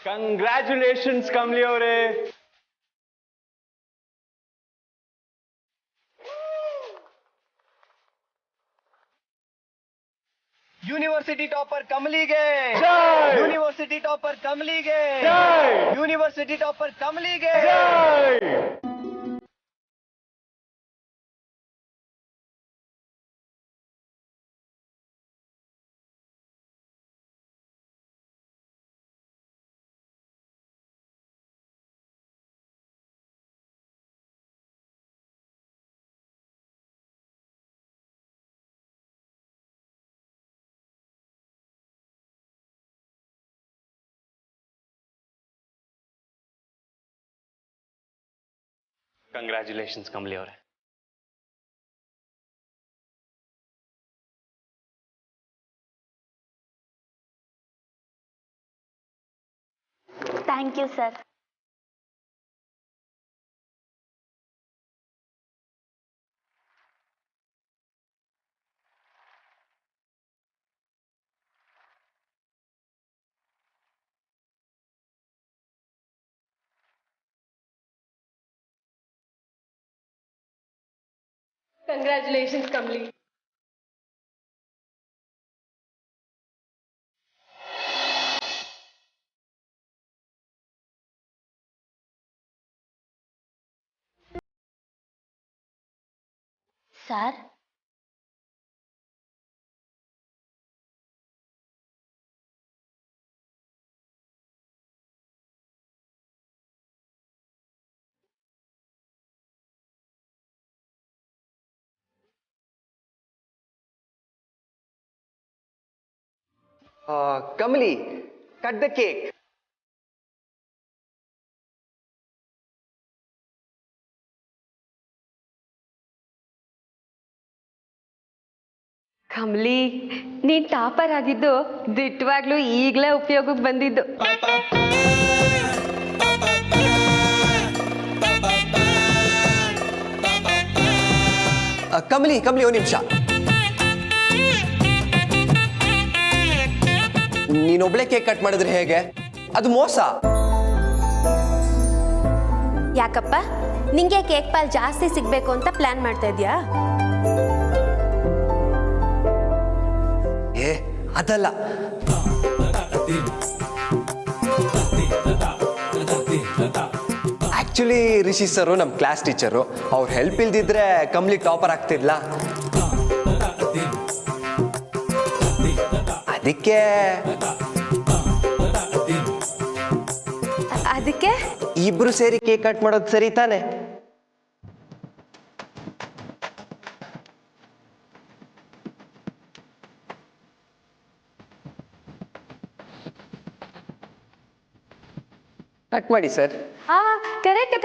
Congratulations Kamli ಅವರೇ. University topper ಕಮಲಿಗೆ, university topper ಕಮಲಿಗೆ, ಯೂನಿವರ್ಸಿಟಿ ಟಾಪರ್ ಕಮಲಿಗೆ. ಕಂಗ್ರ್ಯಾಚುಲೇಷನ್ಸ್ ಕಮಲಿ ಅವರೇ. Thank you sir. Congratulations, Kamli. Sir, Kamli, cut the cake. Kamli, ನೀನ್ ಟಾಪರ್ ಆಗಿದ್ದು ದಿಟ್ಟವಾಗ್ಲೂ ಈಗಲೇ ಉಪಯೋಗಕ್ಕೆ ಬಂದಿದ್ದು. ಕಮಲಿ ಕಮಲಿ, ಒಂದು ನಿಮಿಷ. ನೀನೊಬ್ಳೆ ಕೇಕ್ ಕಟ್ ಮಾಡಿದ್ರೆ ಹೇಗೆ? ಅದು ಮೋಸ. ಯಾಕಪ್ಪ ನಿಂಗೆ ಕೇಕ್ ಪಾಲ್ ಜಾಸ್ತಿ ಸಿಗ್ಬೇಕು ಅಂತ ಪ್ಲಾನ್ ಮಾಡ್ತಾ ಇದ್ಯಾ? ಏ ಅದಲ್ಲ. ಆಕ್ಚುಲಿ ರಿಷಿ ಸರ್ ನಮ್ಮ ಕ್ಲಾಸ್ ಟೀಚರು. ಅವ್ರ ಹೆಲ್ಪ್ ಇಲ್ದಿದ್ರೆ ಕಮ್ಲಿ ಟಾಪರ್ ಆಗ್ತಿರ್ಲ. ಅದಕ್ಕೆ ಅದಕ್ಕೆ ಇಬ್ರು ಸೇರಿ ಕೇಕ್ ಕಟ್ ಮಾಡೋದು ಸರಿ ತಾನೆ? ಕಟ್ ಮಾಡಿ ಸರ್. ಕರೆಕ್ಟ್.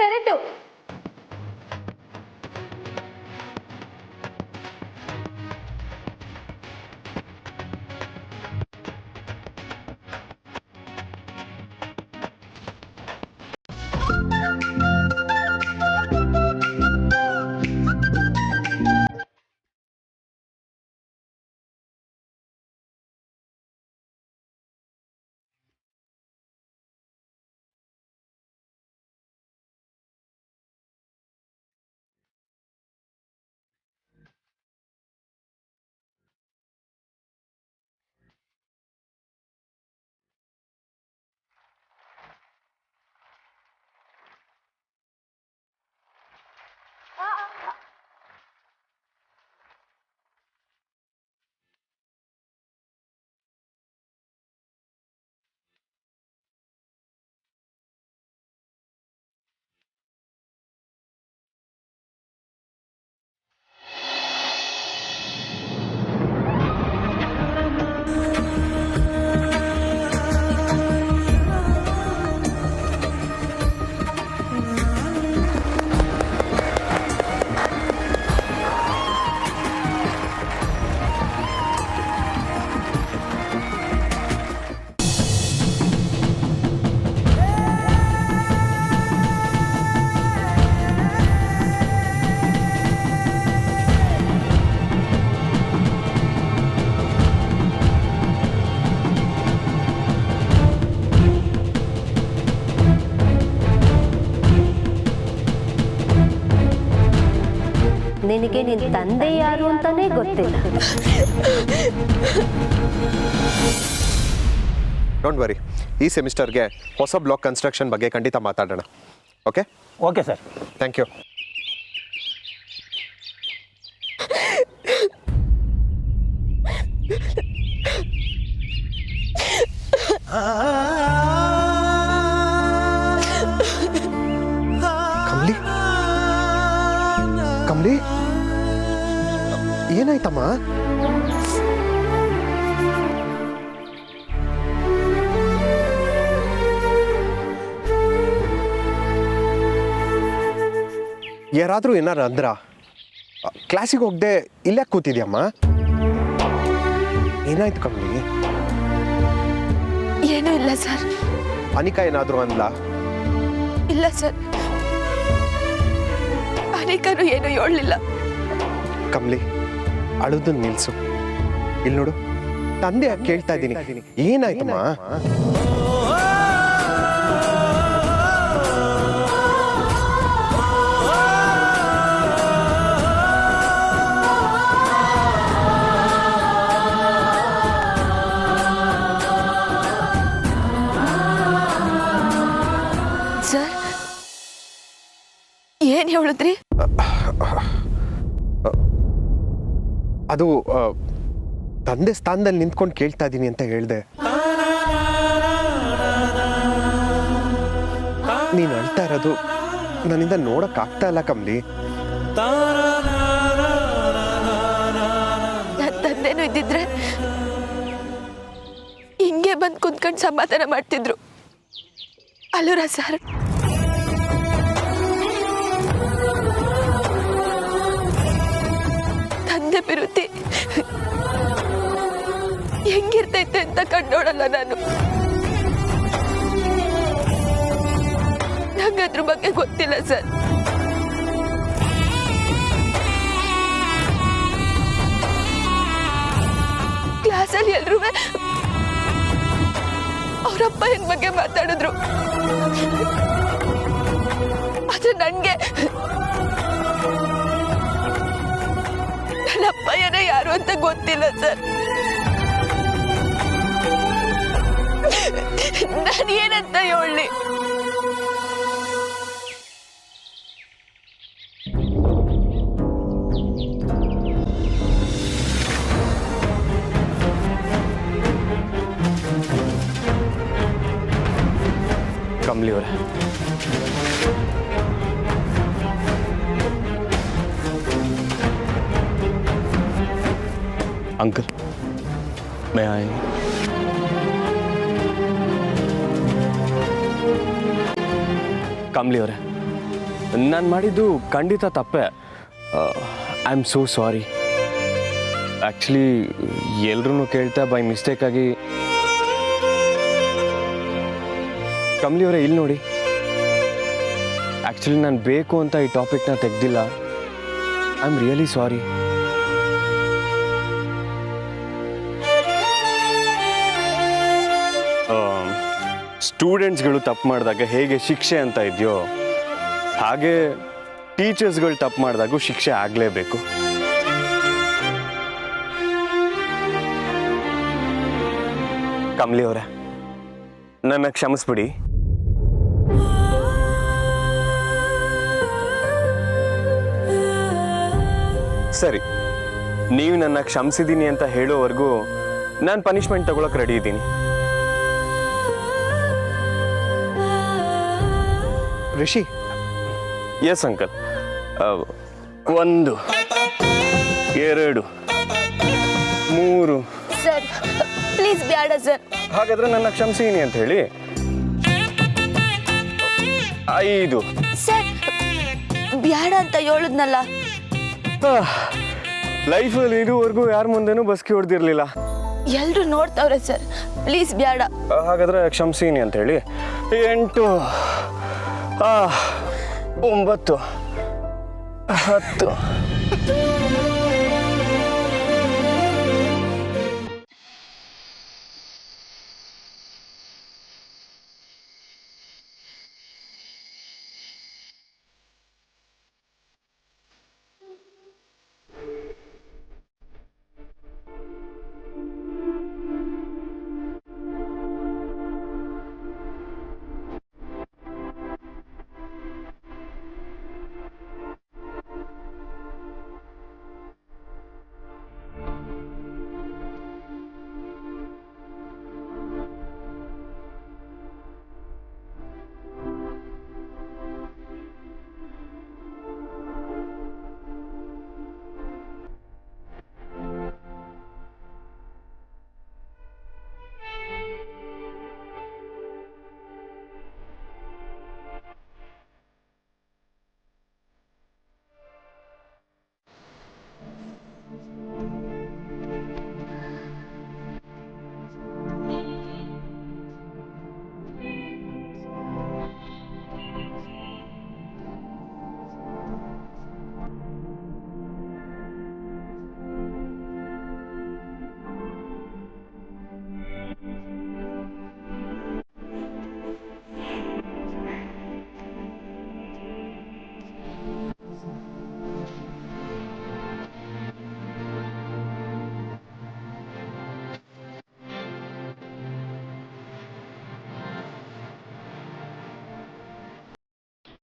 ನಿನಗೆ ನಿನ್ನ ತಂದೆ ಯಾರು ಅಂತಾನೆ ಗೊತ್ತಿಲ್ಲ. ಡೋಂಟ್ ವರಿ, ಈ ಸೆಮಿಸ್ಟರ್ಗೆ ಹೊಸ ಬ್ಲಾಕ್ ಕನ್ಸ್ಟ್ರಕ್ಷನ್ ಬಗ್ಗೆ ಖಂಡಿತ ಮಾತಾಡೋಣ. Okay okay sir. Thank you. Kamli, Kamli, ಏನಾಯ್ತಮ್ಮ? ಯಾರಾದರೂ ಏನಾರು ಅಂದ್ರ? ಕ್ಲಾಸಿಗೆ ಹೋಗದೆ ಇಲ್ಲೇ ಕೂತಿದ್ಯಮ್ಮ? ಏನಾಯ್ತು ಕಮಲಿ? ಏನೂ ಇಲ್ಲ ಸರ್. ಅನಿಕಾ ಏನಾದರೂ ಅಂದ್ಲ? ಇಲ್ಲ ಸರ್, ಅನೇಕರು ಏನೂ ಹೇಳಲಿಲ್ಲ. ಕಮಲಿ, ಅಳುದನ್ನ ನಿಲ್ಸು. ಇಲ್ಲಿ ನೋಡು, ತಂದೆ ಕೇಳ್ತಾ ಇದ್ದೀನಿ, ಏನಾಯ್ತಮ್ಮ? ಸರ್, ಏನ್ ಹೇಳಿದ್ರಿ? ಅದು ತಂದೆ ಸ್ಥಾನದಲ್ಲಿ ನಿಂತ್ಕೊಂಡು ಕೇಳ್ತಾ ಇದ್ದೀನಿ ಅಂತ ಹೇಳ್ದೆ. ನೀನು ಅಳ್ತಾ ಇರೋದು ನನ್ನಿಂದ ನೋಡಕ್ ಆಗ್ತಾ ಇಲ್ಲ ಕಮಲಿ. ನನ್ನ ತಂದೆನೂ ಇದ್ದಿದ್ರೆ ಹಿಂಗೆ ಬಂದು ಕುಂತ್ಕೊಂಡು ಸಮಾಧಾನ ಮಾಡ್ತಿದ್ರು ಅಲ್ಲೂರ ಸರ್. ತಂದೆ ವಿರುದ್ಧಿ ಹೆಂಗಿರ್ತೈತೆ ಅಂತ ಕಂಡೋಡಲ್ಲ ನಾನು. ನಂಗದ್ರ ಬಗ್ಗೆ ಗೊತ್ತಿಲ್ಲ ಸರ್. ಕ್ಲಾಸಲ್ಲಿ ಎಲ್ರೂ ಅವರಪ್ಪ ಹೆಣ್ ಬಗ್ಗೆ ಮಾತಾಡಿದ್ರು. ಆದ್ರೆ ನನ್ಗೆ ನನ್ನ ಅಪ್ಪಯ್ಯನ ಯಾರು ಅಂತ ಗೊತ್ತಿಲ್ಲ ಸರ್. ನಾನು ಏನಂತ ಹೇಳಿ? ಕಮಲಿ ಅವರೇ, ಅಂಕಲ್ ಮೇ ಐ? ಕಮಲಿ ಅವರೇ, ನಾನು ಮಾಡಿದ್ದು ಖಂಡಿತ ತಪ್ಪೆ. I am so sorry. Actually ಎಲ್ರೂ ಕೇಳ್ತಾ ಬೈ ಮಿಸ್ಟೇಕಾಗಿ. ಕಮಲಿ ಅವರೇ, ಇಲ್ಲಿ ನೋಡಿ, ಆ್ಯಕ್ಚುಲಿ ನಾನು ಬೇಕು ಅಂತ ಈ ಟಾಪಿಕ್ನ ತೆಗ್ದಿಲ್ಲ. I am really sorry. ಸ್ಟೂಡೆಂಟ್ಸ್ಗಳು ತಪ್ಪು ಮಾಡಿದಾಗ ಹೇಗೆ ಶಿಕ್ಷೆ ಅಂತ ಇದೆಯೋ ಹಾಗೆ ಟೀಚರ್ಸ್ಗಳು ತಪ್ಪು ಮಾಡಿದಾಗೂ ಶಿಕ್ಷೆ ಆಗಲೇಬೇಕು. ಕಮಲಿ ಅವರೇ, ನನ್ನ ಕ್ಷಮಿಸ್ಬಿಡಿ. ಸರಿ, ನೀವು ನನ್ನ ಕ್ಷಮಿಸಿದ್ದೀನಿ ಅಂತ ಹೇಳೋವರೆಗೂ ನಾನು ಪನಿಷ್ಮೆಂಟ್ ತಗೊಳಕ್ ರೆಡಿ ಇದ್ದೀನಿ. Rishi. Yes uncle. 1 2 3. Sir please ಬೇಡ ಸರ್. ಹಾಗಾದ್ರೆ ನನ್ನ ಕ್ಷಮಿಸಿದ್ದೀನಿ ಅಂತ ಹೇಳಿ. 5. ಸರ್ ಬೇಡ ಅಂತ ಹೇಳಿದ್ನಲ್ಲ. ಲೈಫಲ್ಲಿ ಇದುವರೆಗೂ ಯಾರ ಮುಂದೆನೂ ಬಸ್ಕಿ ಹೊಡೆದಿರ್ಲಿಲ್ಲ. ಎಲ್ರು ನೋಡ್ತಾವ್ರೆ ಸರ್, ಪ್ಲೀಸ್ ಬೇಡ. ಹಾಗಾದ್ರೆ ಕ್ಷಮಿಸಿದ್ದೀನಿ ಅಂತ ಹೇಳಿ. 8 9 10.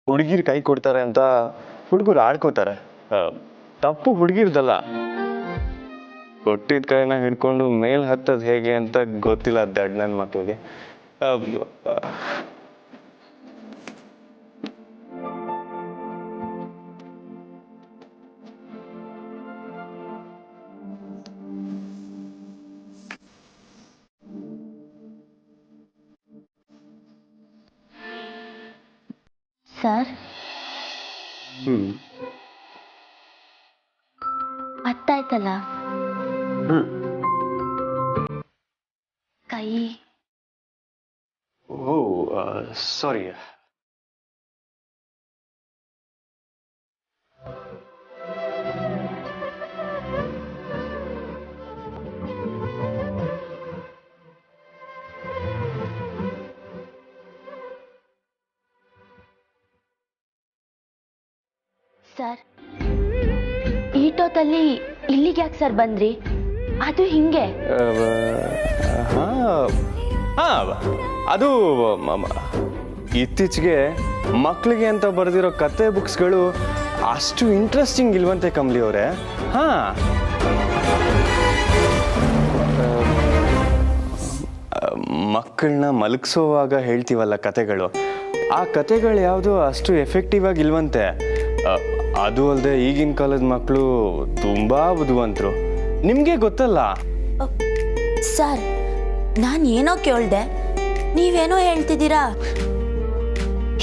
ಹುಡುಗಿರು ಕೈ ಕೊಡ್ತಾರೆ ಅಂತ ಹುಡುಗರು ಆಡ್ಕೋತಾರೆ. ತಪ್ಪು ಹುಡುಗಿರ್ದಲ್ಲ. ಕೊಟ್ಟಿದ್ದ ಕೈನ ಹಿಡ್ಕೊಂಡು ಮೇಲ್ ಹತ್ತದ್ ಹೇಗೆ ಅಂತ ಗೊತ್ತಿಲ್ಲ ದಡ್ ನನ್ನ ಮಕ್ಕಳಿಗೆ. ಸರ್, ಅರ್ಥ ಆಯ್ತಲ್ಲ? ಕೈ. ಓ ಸಾರಿ. ಸರ್, ಈಟೋತಲ್ಲಿ ಇಲ್ಲಿಗೆ ಯಾಕೆ ಸರ್ ಬಂದ್ರಿ? ಅದು ಹಿಂಗೆ. ಅದು ಇತ್ತೀಚೆಗೆ ಮಕ್ಕಳಿಗೆ ಅಂತ ಬರೆದಿರೋ ಕತೆ ಬುಕ್ಸ್ಗಳು ಅಷ್ಟು ಇಂಟ್ರೆಸ್ಟಿಂಗ್ ಇಲ್ವಂತೆ ಕಮಲಿ ಅವರೇ. ಮಕ್ಕಳನ್ನ ಮಲಗಿಸೋವಾಗ ಹೇಳ್ತೀವಲ್ಲ ಕತೆಗಳು, ಆ ಕತೆಗಳು ಯಾವುದು ಅಷ್ಟು ಎಫೆಕ್ಟಿವ್ ಆಗಿಲ್ವಂತೆ. ಅದು ಅಲ್ಲದೆ ಈಗಿನ ಕಾಲದ ಮಕ್ಕಳು ತುಂಬಾ ಬುದ್ಧಿವಂತರು, ನಿಮಗೆ ಗೊತ್ತಲ್ಲ. ಸರ್, ನಾನು ಏನೋ ಕೇಳ್ದೆ, ನೀವೇನೋ ಹೇಳ್ತಿದ್ದೀರಾ.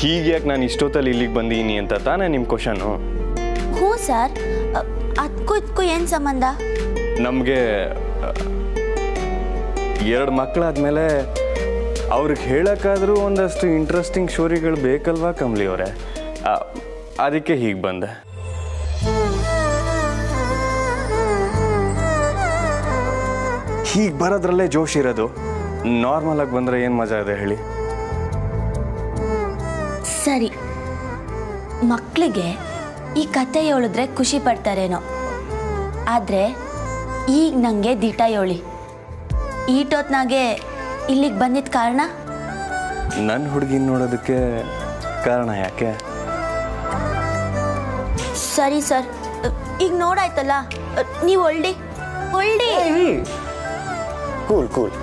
ಹೀಗೆ ಯಾಕೆ ನಾನು ಇಷ್ಟೊತ್ತಲ್ಲಿ ಇಲ್ಲಿಗೆ ಬಂದೀನಿ ಅಂತ ತಾನೇ ನಿಮ್ಮ ಕ್ವಶನು? ಹ್ಞೂ ಸರ್, ಅದಕ್ಕೂ ಇದಕ್ಕೂ ಏನು ಸಂಬಂಧ? ನಮಗೆ 2 ಮಕ್ಕಳಾದ್ಮೇಲೆ ಅವ್ರಿಗೆ ಹೇಳೋಕ್ಕಾದ್ರೂ ಒಂದಷ್ಟು ಇಂಟ್ರೆಸ್ಟಿಂಗ್ ಸ್ಟೋರಿಗಳು ಬೇಕಲ್ವಾ ಕಮಲಿ ಅವರೇ? ಅದಕ್ಕೆ ಹೀಗೆ ಬಂದೆ. ಹೀಗೆ ಬರೋದ್ರಲ್ಲೇ ಜೋಶ್ ಇರೋದು. ನಾರ್ಮಲ್ ಆಗಿ ಬಂದರೆ ಏನು ಮಜಾ ಇದೆ ಹೇಳಿ? ಸರಿ, ಮಕ್ಕಳಿಗೆ ಈ ಕತೆ ಹೇಳಿದ್ರೆ ಖುಷಿ ಪಡ್ತಾರೇನೋ, ಆದರೆ ಈಗ ನನಗೆ ದಿಟ ಹೇಳಿ, ಈಟೊತ್ನಾಗೆ ಇಲ್ಲಿಗೆ ಬಂದಿದ್ದ ಕಾರಣ? ನನ್ನ ಹುಡುಗಿನ ನೋಡೋದಕ್ಕೆ ಕಾರಣ ಯಾಕೆ? ಸರಿ ಸರ್, ಈಗ ನೋಡಾಯ್ತಲ್ಲ, ನೀವು ಹೊಳ್ಳಿ. Cool cool.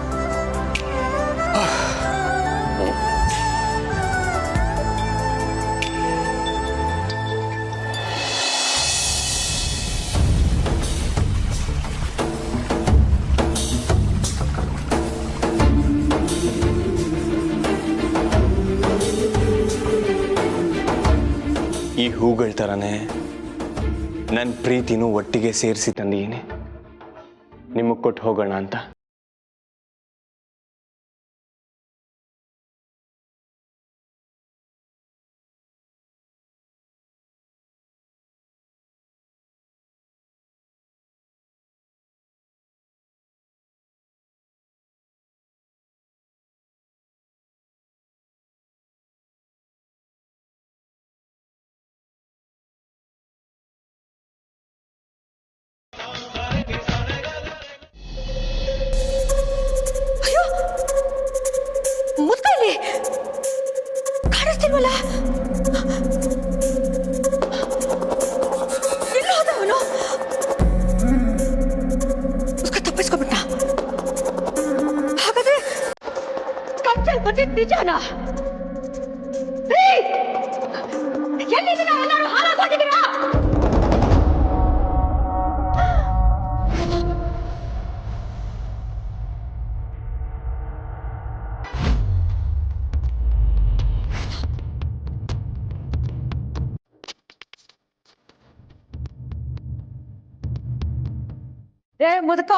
ಈ ಹೂಗಳ ಥರನೇ ನನ್ನ ಪ್ರೀತಿನೂ ಒಟ್ಟಿಗೆ ಸೇರಿಸಿ ತಂದೀನಿ, ನಿಮಗೆ ಕೊಟ್ಟು ಹೋಗೋಣ ಅಂತ. ಮುತ್ಕೈಲಿ ಕಾಣಿಸ್ತಿಲ್ವಲ್ಲ? ಎಲ್ಲೋ ಹೋದವನು? ತಪ್ಪಿಸ್ಕೊಂಡ್ಬಿಟ್ಟ. ಹಾಗಾದ್ರೆ ಕಚ್ಚಲ್ ಬಂದಿದ್ ನಿಜಾನ? ಎಲ್ಲಿದ್ದೀರಾ? ಎಲ್ಲರೂ ಹಾಳಾಗೋಗಿದ್ದೀರಾ? ಮುದುಕ,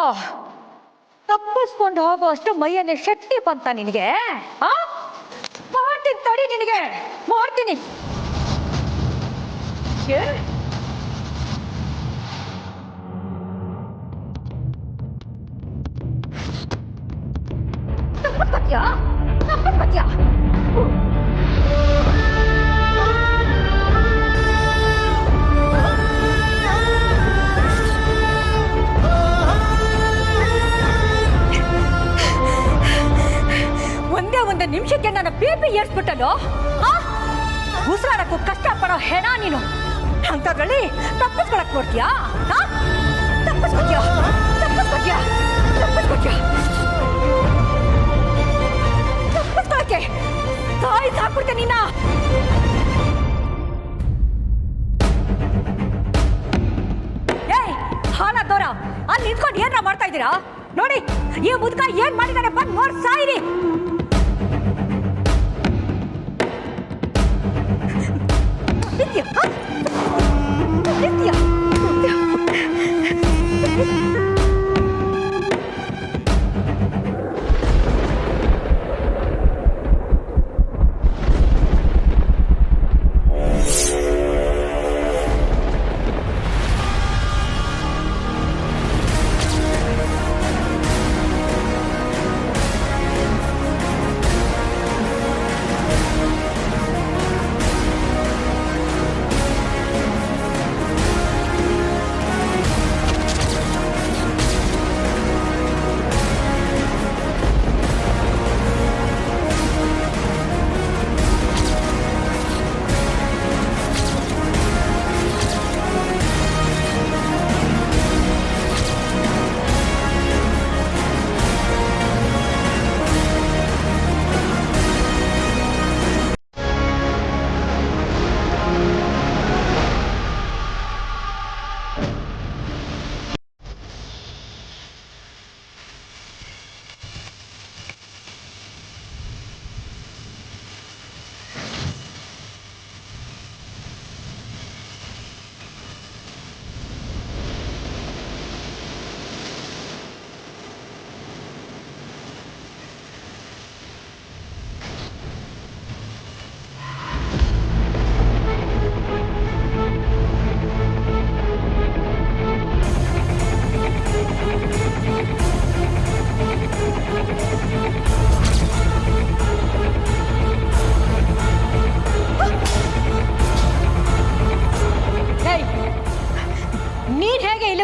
ತಪ್ಪಿಸ್ಕೊಂಡು ಹೋಗೋ ಅಷ್ಟು ಮೈಯಲ್ಲಿ ಶಕ್ತಿ ಬಂತ ನಿನಗೆ? ಮಾಡ್ತೀನಿ ತಡಿ, ನಿನಗೆ ಮಾಡ್ತೀನಿ. ತಪ್ಪಿಸ್ಕೊತ್ಯಾ? ಒಂದೇ ಒಂದು ನಿಮಿಷಕ್ಕೆ ನನ್ನ BP ಏರ್ಸ್ಬಿಟ್ಟಲು. ಉಸಿರಾಡಕ್ಕೂ ಕಷ್ಟಪಡೋ ಹೆಣ ನೀನು. ಅಂತದ್ರಲ್ಲಿ ತಪ್ಪಿಸ್ಕೊಳಕ್ ನೋಡ್ತೀಯಾ? ತಪ್ಪಿಸ್ಕೊತೀಯ ತಪ್ಪಿಸ್ಕೊತೀಯ ತಪ್ಪಿಸ್ಕೊತೀಯ ತಪ್ಪಿಸ್ಕೊಳಕ್ಕೆ ತಾಯಿ ಸಾಕ್ಬಿಡ್ತೆ ನಿನ್ನ. ಏಯ್ ಹಾಳಾದವ್ರ, ಅಲ್ಲಿ ನಿಂತ್ಕೊಂಡು ಏನ್ರ ಮಾಡ್ತಾ ಇದ್ದೀರಾ? ನೋಡಿ ಈ ಮುದ್ಕ ಏನ್ ಮಾಡಿದಾನೆ, ಬಂದ್ ನೋಡ್ ಸಾಯಿರಿ.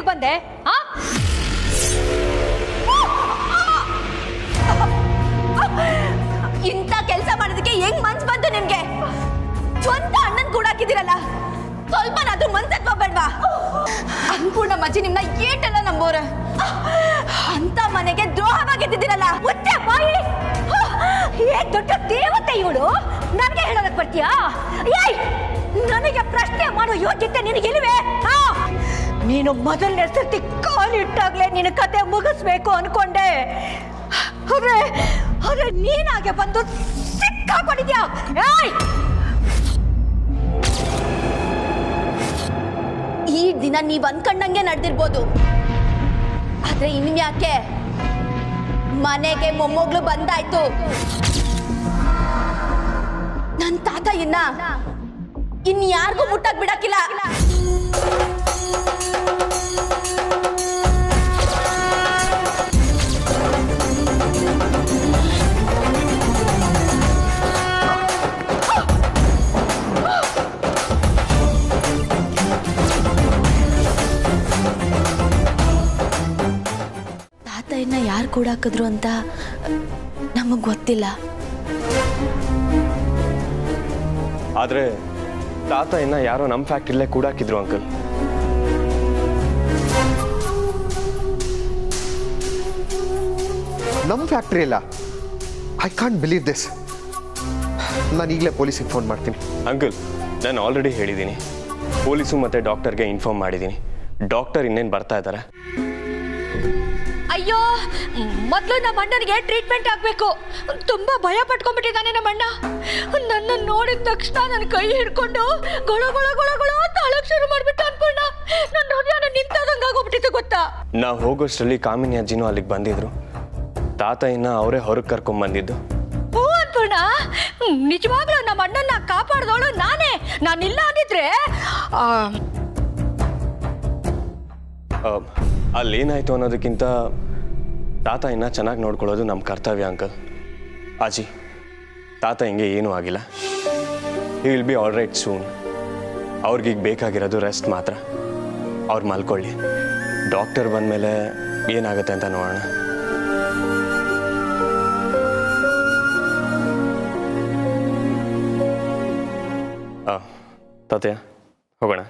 ಬಂದೆ? ಇಂಥ ಕೆಲಸ ಮಾಡೋದಕ್ಕೆ ಹೆಂಗ್ ಮನ್ಸ್ ಬಂತು ನಿಮ್ಗೆ? ಸ್ವಂತ ಅಣ್ಣನ್ ಕೂಡ ಹಾಕಿದಿರಲ್ಲ, ಸ್ವಲ್ಪನಾದ್ರೂ ಮನ್ಸತ್ವ ಬೇಡ್ವಾ? ಅನ್ಪೂರ್ಣ ಮಜ್ಜಿ ನಿಮ್ನ ಏಟೆಲ್ಲ ನಂಬೋರೆ, ಅಂತ ಮನೆಗೆ ದ್ರೋಹವಾಗಿದ್ದಿರಲ್ಲ. ಮುಚ್ಚೆ ಬಾಯಿ, ದೊಡ್ಡ ದೇವತೆ ಇವಳು, ನನಗೆ ಹೇಳೋದಕ್ಕೆ ಬರ್ತೀಯಾ? ನನಗೆ ಪ್ರಶ್ನೆ ಮಾಡೋ ಯೋಗ್ಯತೆ ನಿನಗಿಲ್ವೇ? ನೀನು ಮೊದಲನೇ ಸರ್ತಿ ಕಾಲಿಟ್ಟಾಗ್ಲೇ ನಿನ್ನ ಕತೆ ಮುಗಿಸ್ಬೇಕು ಅನ್ಕೊಂಡೆ, ಆದ್ರೆ ನೀನಾಗೆ ಬಂದು ಸಿಕ್ಕಾಕೊಂಡಿದ್ಯಾ. ಈ ದಿನ ನೀವ್ ಅನ್ಕೊಂಡಂಗೆ ನಡೆದಿರ್ಬೋದು, ಆದ್ರೆ ಇನ್ಯಾಕೆ ಮನೆಗೆ ಮೊಮ್ಮಗಳು ಬಂದಾಯ್ತು. ನನ್ ತಾತ ಇನ್ಯಾರಿಗೂ ಮುಟ್ಟಕ್ ಬಿಡಕ್ಕಿಲ್ಲ. ತಾತಯ್ಯನ ಯಾರು ಕೂಡ ಹಾಕಿದ್ರು ಅಂತ ನಮಗ್ ಗೊತ್ತಿಲ್ಲ. ಆದ್ರೆ ತಾತ ಇನ್ನ ಯಾರೋ ನಮ್ಮ ಫ್ಯಾಕ್ಟ್ರಿಲೇ ಕೂಡಾಕಿದ್ರು ಅಂಕಲ್. ನಮ್ಮ ಫ್ಯಾಕ್ಟ್ರಿ ಇಲ್ಲ. I can't believe this. ನಾನು ಈಗಲೇ ಪೊಲೀಸಿಗೆ ಫೋನ್ ಮಾಡ್ತೀನಿ. ಅಂಕಲ್, ನಾನು ಆಲ್ರೆಡಿ ಹೇಳಿದ್ದೀನಿ, ಪೊಲೀಸು ಮತ್ತೆ ಡಾಕ್ಟರ್ಗೆ ಇನ್ಫಾರ್ಮ್ ಮಾಡಿದ್ದೀನಿ. ಡಾಕ್ಟರ್ ಇನ್ನೇನು ಬರ್ತಾ ಇದ್ದಾರೆ. ಅಯ್ಯೋ, ಮೊದಲು ನಮ್ಮ ಅಣ್ಣನಿಗೆ ಟ್ರೀಟ್ಮೆಂಟ್ ಆಗಬೇಕು. ತುಂಬಾ ಭಯ ಪಟ್ಕೊಂಡ್ಬಿಟ್ಟಿದ್ದಾನೆ ನಮ್ಮ ಅಣ್ಣ. ನನ್ನ ನೋಡಿದ ತಕ್ಷಣ ನನ್ನ ಕೈ ಹಿಡ್ಕೊಂಡು ಗೊಳ ಗೊಳ ಗೊಳ ಗೊಳ ಅಂತ ಅಳಕ್ ಶುರು ಮಾಡ್ಬಿಟ್ಟು ಅನ್ಪೂರ್ಣ. ನನ್ನ ಹೃದಯನ ನಿಂತದಂಗ ಆಗೋಗ್ಬಿಟ್ಟಿತ್ತು ಗೊತ್ತಾ. ನಾವು ಹೋಗೋಷ್ಟರಲ್ಲಿ ಕಾಮಿನಿ ಅಜ್ಜಿನೂ ಅಲ್ಲಿಗೆ ಬಂದಿದ್ರು. ತಾತ ಇನ್ನ ಅವರೇ ಹೊರಗೆ ಕರ್ಕೊಂಡ್ ಬಂದಿದ್ದು. ಹ್ಞೂ ಅನ್ಪೂರ್ಣ, ನಿಜವಾಗ್ಲೂ ನಮ್ಮ ಅಣ್ಣನ ಕಾಪಾಡ್ದವಳು ನಾನೇ. ನಾನಿಲ್ಲ ಅಂದಿದ್ರೆ ಅಲ್ಲೇನಾಯ್ತು ಅನ್ನೋದಕ್ಕಿಂತ ತಾತ ಇನ್ನ ಚೆನ್ನಾಗಿ ನೋಡ್ಕೊಳ್ಳೋದು ನಮ್ಮ ಕರ್ತವ್ಯ ಅಂಕಲ್. ಅಜ್ಜಿ, ತಾತ ಹಿಂಗೆ ಏನೂ ಆಗಿಲ್ಲ. He will be all right soon. ಅವ್ರಿಗೀಗ ಬೇಕಾಗಿರೋದು ರೆಸ್ಟ್ ಮಾತ್ರ. ಅವ್ರು ಮಲ್ಕೊಳ್ಳಿ. ಡಾಕ್ಟರ್ ಬಂದಮೇಲೆ ಏನಾಗುತ್ತೆ ಅಂತ ನೋಡೋಣ. ಅತ್ತೆ ಹೋಗೋಣ.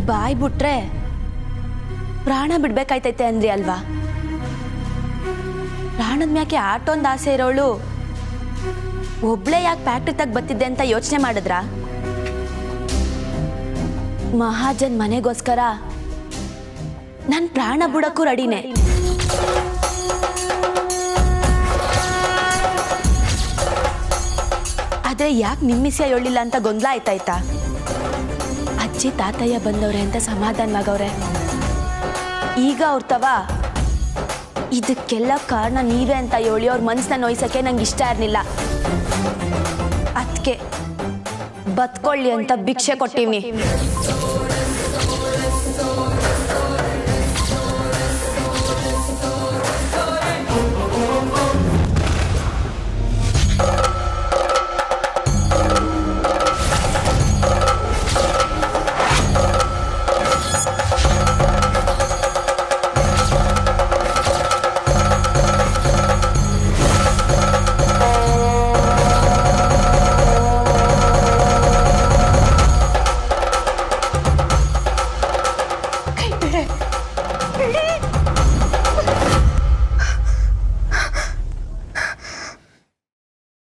ಬಾಯ್ ಬಿಟ್ರೆ ಪ್ರಾಣ ಬಿಡ್ಬೇಕಾಯ್ತೈತೆ ಅಂದ್ರಿ ಅಲ್ವಾ? ಪ್ರಾಣದ ಮ್ಯಾಕೆ ಆಟೊಂದು ಆಸೆ ಇರೋಳು ಒಬ್ಳೆ ಯಾಕೆ ಫ್ಯಾಕ್ಟ್ರಿ ತಗ ಬತ್ತಿದ್ದೆ ಅಂತ ಯೋಚನೆ ಮಾಡಿದ್ರ? ಮಹಾಜನ್ ಮನೆಗೋಸ್ಕರ ನನ್ ಪ್ರಾಣ ಬಿಡಕ್ಕೂ ರೆಡಿನೇ. ಆದ್ರೆ ಯಾಕೆ ನಿಮ್ಮಿಸಿಯ ಹೇಳಿಲ್ಲ ಅಂತ ಗೊಂದಲ ಆಯ್ತಾಯ್ತಾ? ಅಜ್ಜಿ ತಾತಯ್ಯ ಬಂದವ್ರೆ ಅಂತ ಸಮಾಧಾನವಾಗವ್ರೆ. ಈಗ ಅವ್ರ ತವ ಇದಕ್ಕೆಲ್ಲ ಕಾರಣ ನೀವೇ ಅಂತ ಹೇಳಿ ಅವ್ರ ಮನಸ್ಸನ್ನ ನೋಯ್ಸಕ್ಕೆ ನಂಗೆ ಇಷ್ಟ ಇರಲಿಲ್ಲ. ಅದಕ್ಕೆ ಬತ್ಕೊಳ್ಳಿ ಅಂತ ಭಿಕ್ಷೆ ಕೊಟ್ಟಿವ್ನಿ.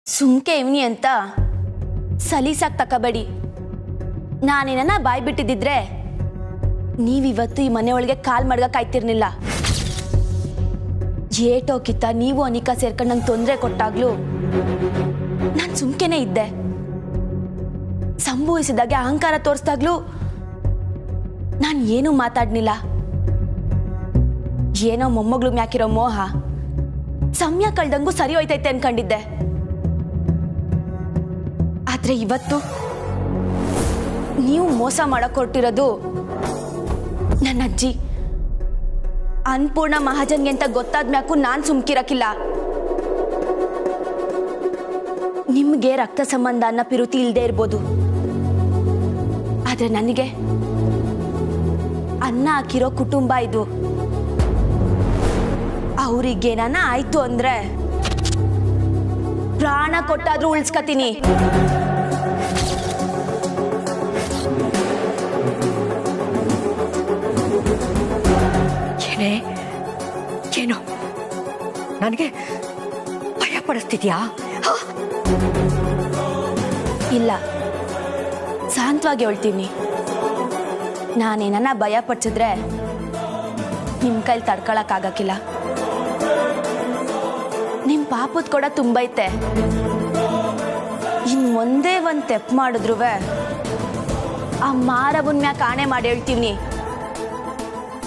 ಸುಮ್ಕೆ ಇವ್ನಿ ಅಂತ ಸಲೀಸಾಗಿ ತಕಬೇಡಿ. ನಾನೇನ ಬಾಯ್ ಬಿಟ್ಟಿದ್ದಿದ್ರೆ ನೀವಿವತ್ತು ಈ ಮನೆ ಒಳಗೆ ಕಾಲ್ ಮಡ್ಗಕ್ಕಾಯ್ತಿರ್ನಿಲ್ಲ. ಏಟೋಕಿತ್ತ ನೀವು ಅನಿಕಾ ಸೇರ್ಕೊಂಡು ನಂಗೆ ತೊಂದರೆ ಕೊಟ್ಟಾಗ್ಲೂ ನಾನು ಸುಮ್ಕೆನೆ ಇದ್ದೆ. ಸಂಭವಿಸಿದಾಗೆ ಅಹಂಕಾರ ತೋರಿಸ್ದಾಗ್ಲೂ ನಾನು ಏನೂ ಮಾತಾಡ್ನಿಲ್ಲ. ಏನೋ ಮೊಮ್ಮಗಳು ಮ್ಯಾಕಿರೋ ಮೋಹ ಸಮಯ ಕಳ್ದಂಗೂ ಸರಿ ಹೋಯ್ತೈತೆ ಅನ್ಕೊಂಡಿದ್ದೆ. ಆದ್ರೆ ಇವತ್ತು ನೀವು ಮೋಸ ಮಾಡಕ್ ಹೊರಟಿರೋದು ನನ್ನ ಅಜ್ಜಿ ಅನ್ನಪೂರ್ಣ ಮಹಾಜನ್ಗೆ ಅಂತ ಗೊತ್ತಾದ್ಮ್ಯಾಕು ನಾನು ಸುಮ್ಕಿರಕ್ಕಿಲ್ಲ. ನಿಮ್ಗೆ ರಕ್ತ ಸಂಬಂಧ ಅನ್ನೋ ಪಿರುತಿ ಇಲ್ದೇ ಇರ್ಬೋದು, ಆದ್ರೆ ನನಗೆ ಅನ್ನ ಹಾಕಿರೋ ಕುಟುಂಬ ಇದು. ಅವ್ರಿಗೇನಾನ ಆಯ್ತು ಅಂದ್ರೆ ಪ್ರಾಣ ಕೊಟ್ಟಾದ್ರೂ ಉಳಿಸ್ಕತೀನಿ. ಏನು ನನಗೆ ಭಯ ಪಡಿಸ್ತಿದ್ಯಾ? ಇಲ್ಲ, ಶಾಂತವಾಗಿ ಹೇಳ್ತೀನಿ. ನಾನೇನ ಭಯ ಪಡಿಸಿದ್ರೆ ನಿಮ್ಮ ಕೈಲಿ ತಡ್ಕೊಳಕ್ಕಾಗಕ್ಕಿಲ್ಲ. ನಿಮ್ಮ ಪಾಪದ ಕೂಡ ತುಂಬೈತೆ. ಇನ್ ಒಂದೇ ಒಂದು ತೆಪ್ಪು ಮಾಡಿದ್ರು ಆ ಮಾರವನ್ ಮ್ಯಾಕ್ ಆಣೆ ಮಾಡಿ ಹೇಳ್ತೀವಿ,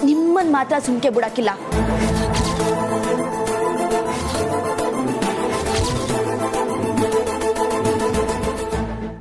ನಿಮ್ಮನ್ ಮಾತ್ರ ಸುಮ್ಕೆ ಬಿಡಕ್ಕಿಲ್ಲ.